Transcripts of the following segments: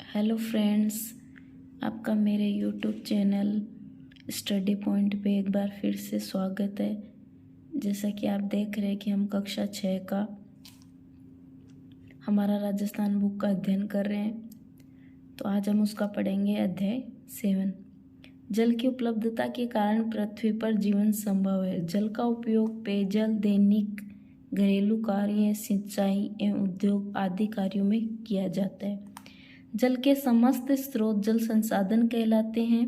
Hello friends, आपका मेरे YouTube channel study point पे एक बार फिर से स्वागत है। जैसा कि आप देख रहे हैं कि हम कक्षा 6 का हमारा राजस्थान बुक का अध्ययन कर रहे हैं। तो आज हम उसका पढ़ेंगे अध्याय 7। जल की उपलब्धता के कारण पृथ्वी पर जीवन संभव है। जल का उपयोग पेयजल, दैनिक घरेलू कार्य, सिंचाई एवं उद्योग आदि कार्यों में किया जाता है। जल के समस्त स्रोत जल संसाधन कहलाते हैं।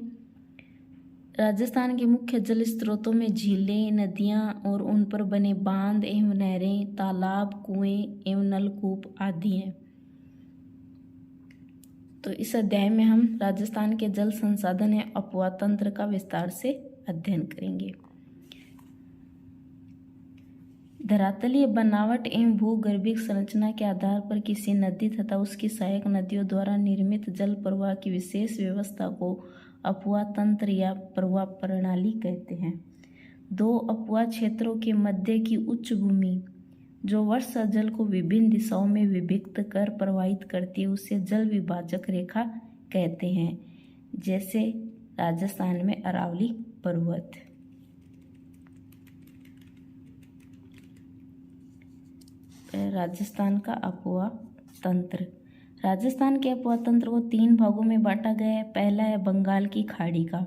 राजस्थान के मुख्य जल स्रोतों में झीलें, नदियां और उन पर बने बांध एवं नहरें, तालाब, कुएं एवं नलकूप आदि हैं। तो इस अध्याय में हम राजस्थान के जल संसाधन एवं अपवाह तंत्र का विस्तार से अध्ययन करेंगे। धरातलीय बनावट एवं भूगर्भिक संरचना के आधार पर किसी नदी तथा उसकी सहायक नदियों द्वारा निर्मित जल प्रवाह की विशेष व्यवस्था को अपवाह तंत्र या प्रवाह प्रणाली कहते हैं। दो अपवाह क्षेत्रों के मध्य की उच्च भूमि जो वर्षा जल को विभिन्न दिशाओं में विभक्त कर प्रवाहित करती है उसे जल विभाजक रेखा कहते हैं। जैसे राजस्थान में अरावली पर्वत। राजस्थान का अपवाह तंत्र। राजस्थान के अपवाह तंत्र को 3 भागों में बांटा गया है। पहला है बंगाल की खाड़ी का।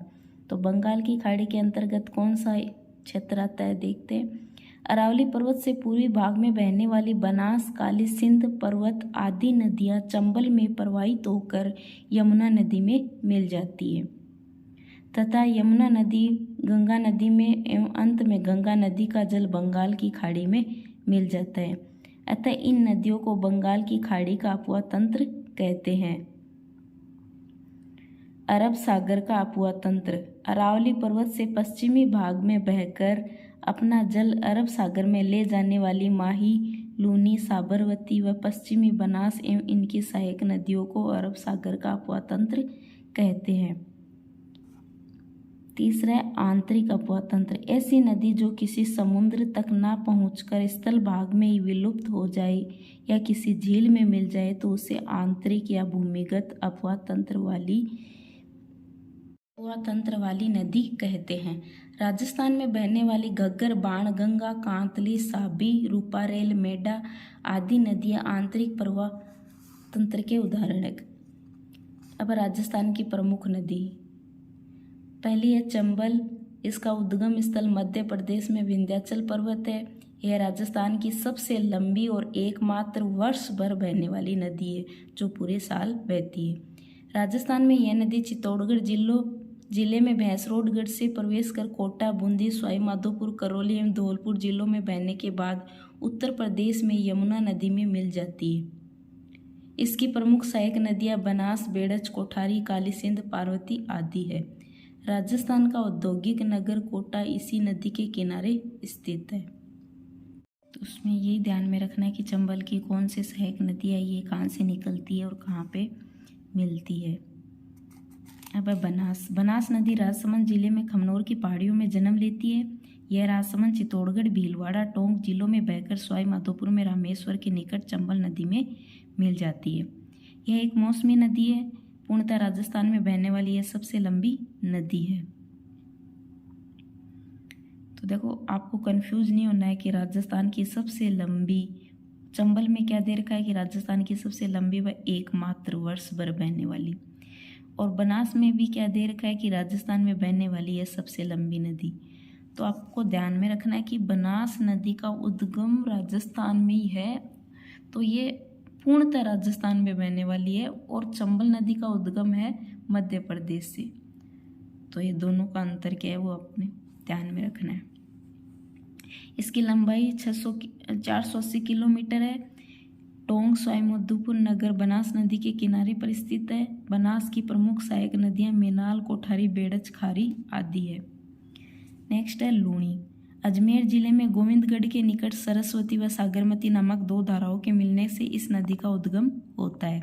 तो बंगाल की खाड़ी के अंतर्गत कौन सा क्षेत्र आता है देखते हैं। अरावली पर्वत से पूर्वी भाग में बहने वाली बनास, काली सिंध पर्वत आदि नदियां चंबल में प्रवाहित होकर यमुना नदी में मिल जाती है तथा यमुना नदी गंगा नदी में एवं अंत में गंगा नदी का जल बंगाल की खाड़ी में मिल जाता है। अतः इन नदियों को बंगाल की खाड़ी का अपवाह तंत्र कहते हैं। अरब सागर का अपवाह तंत्र। अरावली पर्वत से पश्चिमी भाग में बहकर अपना जल अरब सागर में ले जाने वाली माही, लूनी, साबरमती व पश्चिमी बनास एवं इनकी सहायक नदियों को अरब सागर का अपवाह तंत्र कहते हैं। तीसरा है आंतरिक अपवाह तंत्र। ऐसी नदी जो किसी समुद्र तक ना पहुंचकर स्थल भाग में ही विलुप्त हो जाए या किसी झील में मिल जाए तो उसे आंतरिक या भूमिगत अपवाह तंत्र वाली नदी कहते हैं। राजस्थान में बहने वाली घग्गर, बाण गंगा, कांतली, साबी, रूपारेल, मेडा आदि नदियां आंतरिक प्रवाह तंत्र के उदाहरण हैं। अब राजस्थान की प्रमुख नदी। पहली है चंबल। इसका उद्गम स्थल मध्य प्रदेश में विंध्याचल पर्वत है। यह राजस्थान की सबसे लंबी और एकमात्र वर्ष भर बहने वाली नदी है जो पूरे साल बहती है। राजस्थान में यह नदी चित्तौड़गढ़ जिले में भैंसरोडगढ़ से प्रवेश कर कोटा, बूंदी, सवाई माधोपुर, करौली एवं धौलपुर जिलों में बहने के बाद उत्तर प्रदेश में यमुना नदी में मिल जाती है। इसकी प्रमुख सहायक नदियां बनास, बेड़च, कोठारी, काली सिंध, पार्वती आदि है। राजस्थान का औद्योगिक नगर कोटा इसी नदी के किनारे स्थित है। तो उसमें यही ध्यान में रखना है कि चंबल की कौन सी सहायक नदी है, ये कहाँ से निकलती है और कहाँ पे मिलती है। अब बनास नदी राजसमंद जिले में खमनोर की पहाड़ियों में जन्म लेती है। यह राजसमंद, चित्तौड़गढ़, भीलवाड़ा, टोंक जिलों में बहकर सवाई माधोपुर में रामेश्वर के निकट चंबल नदी में मिल जाती है। यह एक मौसमी नदी है। पूर्णतः राजस्थान में बहने वाली यह सबसे लंबी नदी है। तो देखो, आपको कंफ्यूज नहीं होना है कि राजस्थान की सबसे लंबी, चंबल में क्या दे रखा है कि राजस्थान की सबसे लंबी व एकमात्र वर्ष भर बहने वाली, और बनास में भी क्या दे रखा है कि राजस्थान में बहने वाली है सबसे लंबी नदी। तो आपको ध्यान में रखना है कि बनास नदी का उद्गम राजस्थान में ही है, तो ये पूर्णतः राजस्थान में बहने वाली है, और चंबल नदी का उद्गम है मध्य प्रदेश से। तो ये दोनों का अंतर क्या है वो अपने ध्यान में रखना है। इसकी लंबाई 480 किलोमीटर है। टोंक, सवाई माधोपुर नगर बनास नदी के किनारे पर स्थित है। बनास की प्रमुख सहायक नदियां मेनाल, कोठारी, बेड़च, खारी आदि है। नेक्स्ट है लूणी। अजमेर जिले में गोविंदगढ़ के निकट सरस्वती व सागरमती नामक 2 धाराओं के मिलने से इस नदी का उद्गम होता है।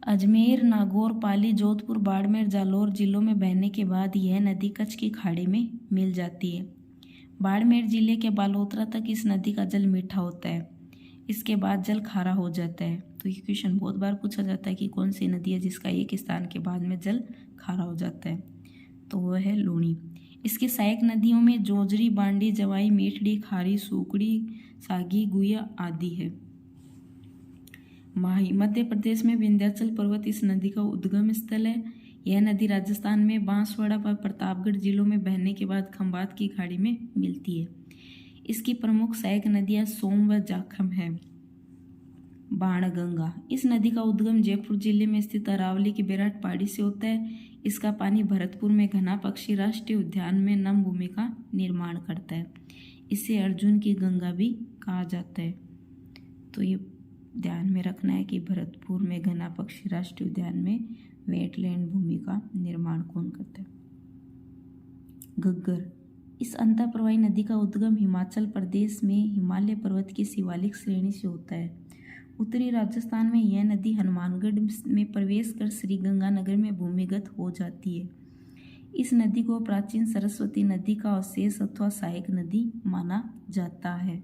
अजमेर, नागौर, पाली, जोधपुर, बाड़मेर, जालौर जिलों में बहने के बाद यह नदी कच्छ की खाड़ी में मिल जाती है। बाड़मेर जिले के बालोतरा तक इस नदी का जल मीठा होता है। इसके बाद जल खारा हो जाता है। तो ये क्वेश्चन बहुत बार पूछा जाता है कि कौन सी नदी है जिसका एक स्थान के बाद में जल खारा हो जाता है, तो वह है लूणी। इसके सहायक नदियों में जोजरी, बांडी, जवाई, मीठड़ी, खारी, सूकड़ी, सागी, गुया आदि है। माही मध्य प्रदेश में विंध्याचल पर्वत इस नदी का उद्गम स्थल है। यह नदी राजस्थान में बांसवाड़ा व प्रतापगढ़ जिलों में बहने के बाद खंबात की खाड़ी में मिलती है। इसकी प्रमुख सहायक नदियां सोम व जाखम है। बाणगंगा, इस नदी का उद्गम जयपुर जिले में स्थित अरावली की बैराट पहाड़ी से होता है। इसका पानी भरतपुर में घना पक्षी राष्ट्रीय उद्यान में नम भूमि का निर्माण करता है। इसे अर्जुन की गंगा भी कहा जाता है। तो ये ध्यान में रखना है कि भरतपुर में घना पक्षी राष्ट्रीय उद्यान में वेटलैंड भूमि का निर्माण कौन करता है? घग्गर, इस अंतःप्रवाही नदी का उद्गम हिमाचल प्रदेश में हिमालय पर्वत की शिवालिक श्रेणी से होता है। उत्तरी राजस्थान में यह नदी हनुमानगढ़ में प्रवेश कर श्री गंगानगर में भूमिगत हो जाती है। इस नदी को प्राचीन सरस्वती नदी का अवशेष अथवा सहायक नदी माना जाता है।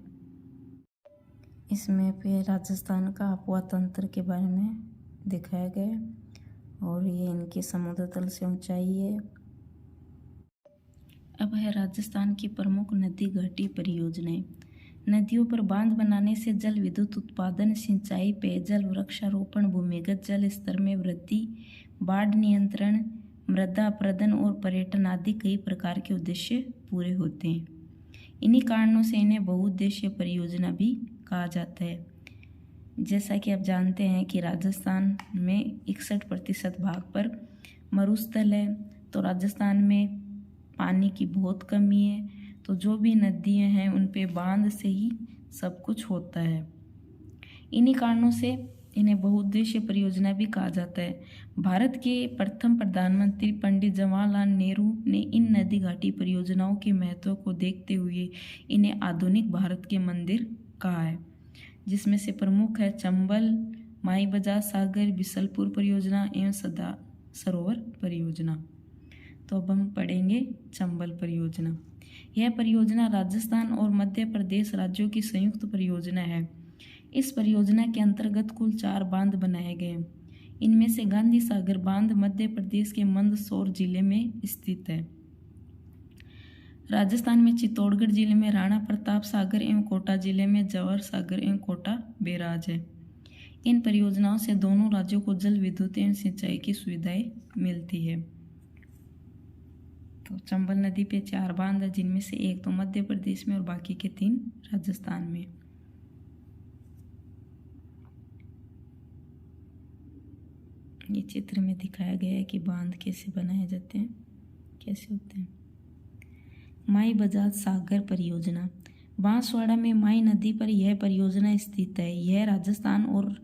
इसमें पे राजस्थान का आबहवा तंत्र के बारे में दिखाया गया है और ये इनके समुद्र तल से ऊंचाई है। अब है राजस्थान की प्रमुख नदी घाटी परियोजनाएं। नदियों पर बांध बनाने से जल विद्युत उत्पादन, सिंचाई, पेयजल, वृक्षारोपण, भूमिगत जल स्तर में वृद्धि, बाढ़ नियंत्रण, मृदा अपरदन और पर्यटन आदि कई प्रकार के उद्देश्य पूरे होते हैं। इन्हीं कारणों से इन्हें बहुउद्देशीय परियोजना भी कहा जाता है। जैसा कि आप जानते हैं कि राजस्थान में 61% भाग पर मरुस्थल है, तो राजस्थान में पानी की बहुत कमी है, तो जो भी नदियां हैं उन पे बांध से ही सब कुछ होता है। इन्हीं कारणों से इन्हें बहुउद्देशीय परियोजना भी कहा जाता है। भारत के प्रथम प्रधानमंत्री पंडित जवाहरलाल नेहरू ने इन नदी घाटी परियोजनाओं के महत्व को देखते हुए इन्हें आधुनिक भारत के मंदिर कहा है, जिसमें से प्रमुख है चंबल, माई बजाज सागर, बिसलपुर परियोजना एवं सदा सरोवर परियोजना। तो अब हम पढ़ेंगे चंबल परियोजना। यह परियोजना राजस्थान और मध्य प्रदेश राज्यों की संयुक्त परियोजना है। इस परियोजना के अंतर्गत कुल 4 बांध बनाए गए। इनमें से गांधी सागर बांध मध्य प्रदेश के मंदसौर जिले में स्थित है। राजस्थान में चित्तौड़गढ़ जिले में राणा प्रताप सागर एवं कोटा जिले में जवाहर सागर एवं कोटा बैराज है। इन परियोजनाओं से दोनों राज्यों को जल विद्युत एवं सिंचाई की सुविधाएं मिलती है। तो चंबल नदी पे 4 बांध है, जिनमें से एक तो मध्य प्रदेश में और बाकी के 3 राजस्थान में। ये चित्र में दिखाया गया है कि बांध कैसे बनाए जाते हैं, कैसे होते हैं। माई बजाज सागर परियोजना। बांसवाड़ा में माई नदी पर यह परियोजना स्थित है। यह राजस्थान और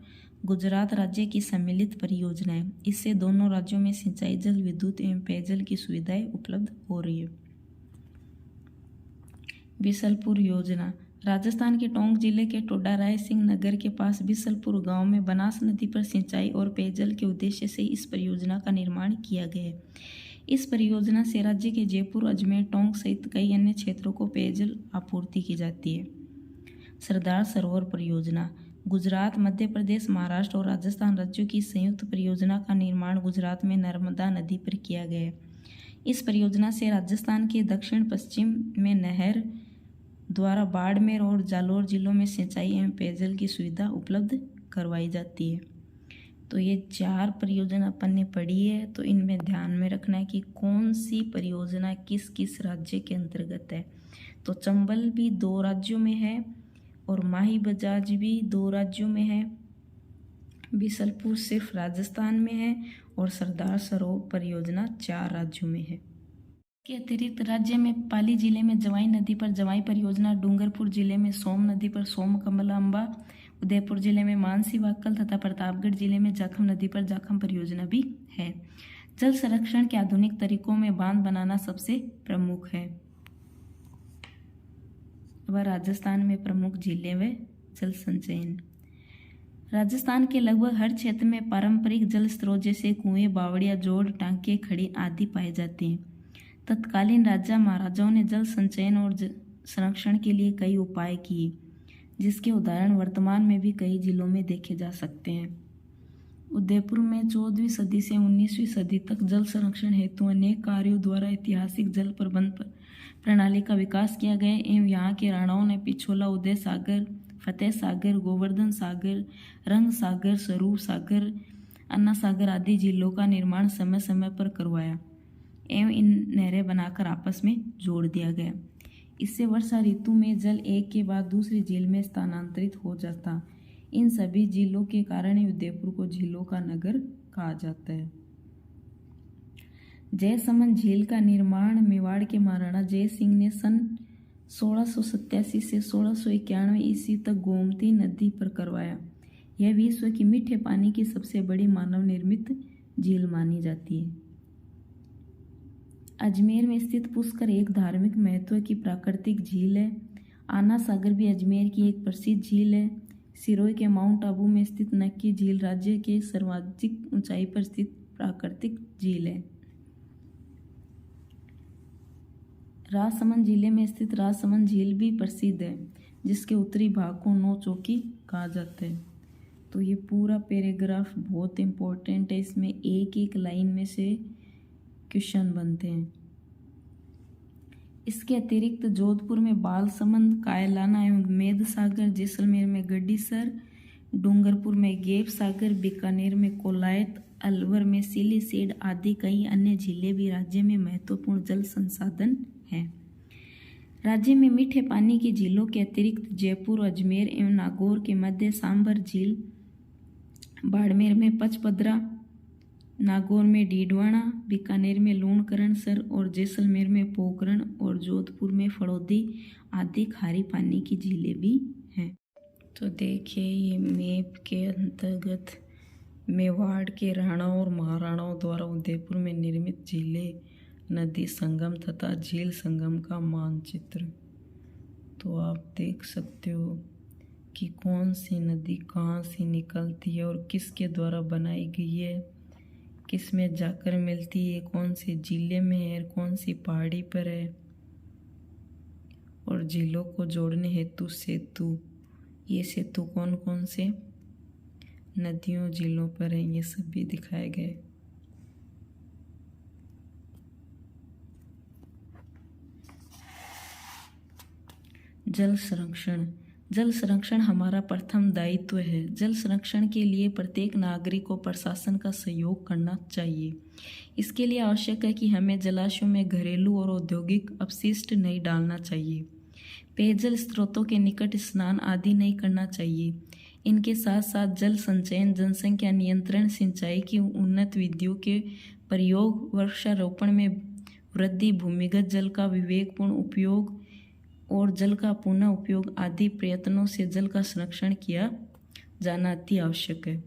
गुजरात राज्य की सम्मिलित परियोजना है। इससे दोनों राज्यों में सिंचाई, जल विद्युत एवं पेयजल की सुविधाएं उपलब्ध हो रही है। बिसलपुर योजना। राजस्थान के टोंक जिले के टोडा राय सिंह नगर के पास बिसलपुर गांव में बनास नदी पर सिंचाई और पेयजल के उद्देश्य से इस परियोजना का निर्माण किया गया है। इस परियोजना से राज्य के जयपुर, अजमेर, टोंक सहित कई अन्य क्षेत्रों को पेयजल आपूर्ति की जाती है। सरदार सरोवर परियोजना। गुजरात, मध्य प्रदेश, महाराष्ट्र और राजस्थान राज्यों की संयुक्त परियोजना का निर्माण गुजरात में नर्मदा नदी पर किया गया है। इस परियोजना से राजस्थान के दक्षिण पश्चिम में नहर द्वारा बाड़मेर और जालोर जिलों में सिंचाई एवं पेयजल की सुविधा उपलब्ध करवाई जाती है। तो ये 4 परियोजना अपन ने पढ़ी है, तो इनमें ध्यान में रखना है कि कौन सी परियोजना किस किस राज्य के अंतर्गत है। तो चंबल भी 2 राज्यों में है और माही बजाज भी 2 राज्यों में है। बिसलपुर सिर्फ राजस्थान में है और सरदार सरोवर परियोजना 4 राज्यों में है। के अतिरिक्त राज्य में पाली जिले में जवाई नदी पर जवाई परियोजना, डूंगरपुर जिले में सोम नदी पर सोम कमलांबा, उदयपुर जिले में मानसी वाक्कल तथा प्रतापगढ़ जिले में जाखम नदी पर जाखम परियोजना भी है। जल संरक्षण के आधुनिक तरीकों में बांध बनाना सबसे प्रमुख है। वह राजस्थान में प्रमुख झीलें व जल संचयन। राजस्थान के लगभग हर क्षेत्र में पारंपरिक जल स्रोत जैसे कुएं, बावड़िया, जोड़, टांके, खड़ी आदि पाए जाते हैं। तत्कालीन राजा महाराजाओं ने जल संचयन और संरक्षण के लिए कई उपाय किए, जिसके उदाहरण वर्तमान में भी कई जिलों में देखे जा सकते हैं। उदयपुर में 14वीं सदी से 19वीं सदी तक जल संरक्षण हेतु अनेक कार्यों द्वारा ऐतिहासिक जल प्रबंध प्रणाली का विकास किया गया एवं यहाँ के राणाओं ने पिछोला, उदय सागर, फतेह सागर, गोवर्धन सागर, रंग सागर, स्वरूप सागर, अन्ना सागर आदि झीलों का निर्माण समय समय पर करवाया एवं इन नहरें बनाकर आपस में जोड़ दिया गया। इससे वर्षा ऋतु में जल एक के बाद दूसरी झील में स्थानांतरित हो जाता। इन सभी झीलों के कारण ही उदयपुर को झीलों का नगर कहा जाता है। जयसमंद झील का निर्माण मेवाड़ के महाराणा जय सिंह ने सन 1687 से 1691 ईस्वी तक गोमती नदी पर करवाया। यह विश्व की मीठे पानी की सबसे बड़ी मानव निर्मित झील मानी जाती है। अजमेर में स्थित पुष्कर एक धार्मिक महत्व की प्राकृतिक झील है। आना सागर भी अजमेर की एक प्रसिद्ध झील है। सिरोही के माउंट आबू में स्थित नक्की झील राज्य के सर्वाधिक ऊंचाई पर स्थित प्राकृतिक झील है। राजसमंद जिले में स्थित राजसमंद झील भी प्रसिद्ध है, जिसके उत्तरी भाग को नौ चौकी कहा जाता है। तो ये पूरा पैराग्राफ बहुत इम्पोर्टेंट है, इसमें एक एक लाइन में से क्वेश्चन बनते हैं। इसके अतिरिक्त जोधपुर में बालसमंद, कायलाना एवं मेद सागर, जैसलमेर में गड्डीसर, डूंगरपुर में गेप सागर, बीकानेर में कोलायत, अलवर में सिलीसेड आदि कई अन्य झीलें भी राज्य में महत्वपूर्ण जल संसाधन हैं। राज्य में मीठे पानी की झीलों के अतिरिक्त जयपुर, अजमेर एवं नागौर के मध्य सांभर झील, बाड़मेर में पचपदरा, नागौर में डीडवाना, बीकानेर में लूणकरणसर और जैसलमेर में पोखरण और जोधपुर में फड़ौदी आदि खारी पानी की झीलें भी हैं। तो देखिए, ये मैप के अंतर्गत मेवाड़ के राणाओं और महाराणाओं द्वारा उदयपुर में निर्मित झीलें, नदी संगम तथा झील संगम का मानचित्र। तो आप देख सकते हो कि कौन सी नदी कहाँ से निकलती है और किसके द्वारा बनाई गई है, किस में जाकर मिलती है, कौन सी जिले में है, कौन सी पहाड़ी पर है, और झीलों को जोड़ने हेतु सेतु, ये सेतु कौन कौन से नदियों झीलों पर है, ये सब भी दिखाए गए। जल संरक्षण। जल संरक्षण हमारा प्रथम दायित्व है। जल संरक्षण के लिए प्रत्येक नागरिक को प्रशासन का सहयोग करना चाहिए। इसके लिए आवश्यक है कि हमें जलाशयों में घरेलू और औद्योगिक अपशिष्ट नहीं डालना चाहिए। पेयजल स्रोतों के निकट स्नान आदि नहीं करना चाहिए। इनके साथ साथ जल संचयन, जनसंख्या नियंत्रण, सिंचाई की उन्नत विधियों के प्रयोग, वृक्षारोपण में वृद्धि, भूमिगत जल का विवेकपूर्ण उपयोग और जल का पुनः उपयोग आदि प्रयत्नों से जल का संरक्षण किया जाना अति आवश्यक है।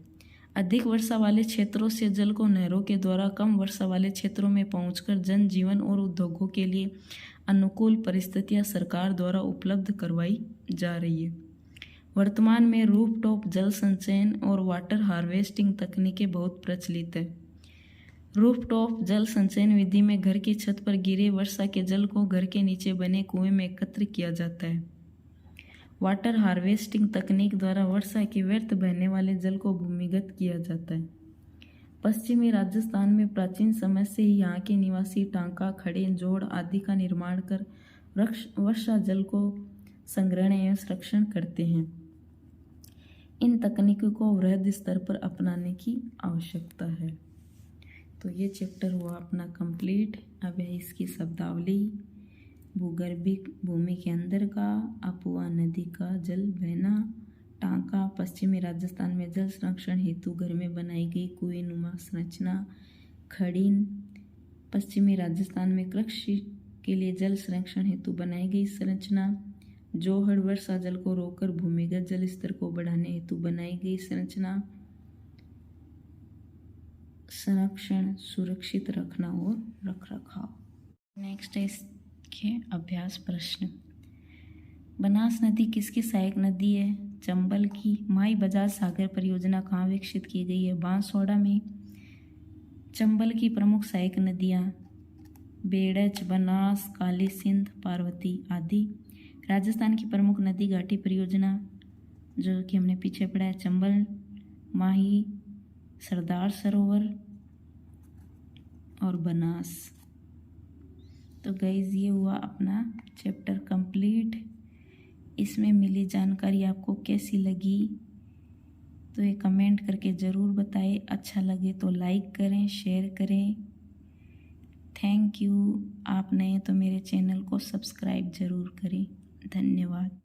अधिक वर्षा वाले क्षेत्रों से जल को नहरों के द्वारा कम वर्षा वाले क्षेत्रों में पहुंचकर जनजीवन और उद्योगों के लिए अनुकूल परिस्थितियां सरकार द्वारा उपलब्ध करवाई जा रही है। वर्तमान में रूफटॉप जल संचयन और वाटर हार्वेस्टिंग तकनीकें बहुत प्रचलित है। रूफटॉप जल संचयन विधि में घर की छत पर गिरे वर्षा के जल को घर के नीचे बने कुएं में एकत्र किया जाता है। वाटर हार्वेस्टिंग तकनीक द्वारा वर्षा के व्यर्थ बहने वाले जल को भूमिगत किया जाता है। पश्चिमी राजस्थान में प्राचीन समय से ही यहाँ के निवासी टांका, खड़े, जोड़ आदि का निर्माण कर वर्षा जल को संग्रहण एवं संरक्षण करते हैं। इन तकनीकों को वृहद स्तर पर अपनाने की आवश्यकता है। तो ये चैप्टर हुआ अपना कंप्लीट। अब है इसकी शब्दावली। भूगर्भिक भूमि के अंदर का, अपुआ नदी का जल बहना, टांका, पश्चिमी राजस्थान में जल संरक्षण हेतु घर में बनाई गई कुएं नुमा संरचना, खड़ीन, पश्चिमी राजस्थान में कृषि के लिए जल संरक्षण हेतु बनाई गई संरचना, जोहड़ वर्षा जल को रोककर भूमिगत जल स्तर को बढ़ाने हेतु बनाई गई संरचना, संरक्षण, सुरक्षित रखना और रखरखाव। नेक्स्ट है इसके अभ्यास प्रश्न। बनास नदी किसकी सहायक नदी है? चंबल की। माई बजाज सागर परियोजना कहाँ विकसित की गई है? बांसवाड़ा में। चंबल की प्रमुख सहायक नदियाँ बेड़च, बनास, काली सिंध, पार्वती आदि। राजस्थान की प्रमुख नदी घाटी परियोजना जो कि हमने पीछे पढ़ा है, चंबल, माही, सरदार सरोवर और बनास। तो गाइस ये हुआ अपना चैप्टर कंप्लीट। इसमें मिली जानकारी आपको कैसी लगी तो ये कमेंट करके ज़रूर बताएं। अच्छा लगे तो लाइक करें, शेयर करें। Thank you. आप नए तो मेरे चैनल को सब्सक्राइब ज़रूर करें। धन्यवाद।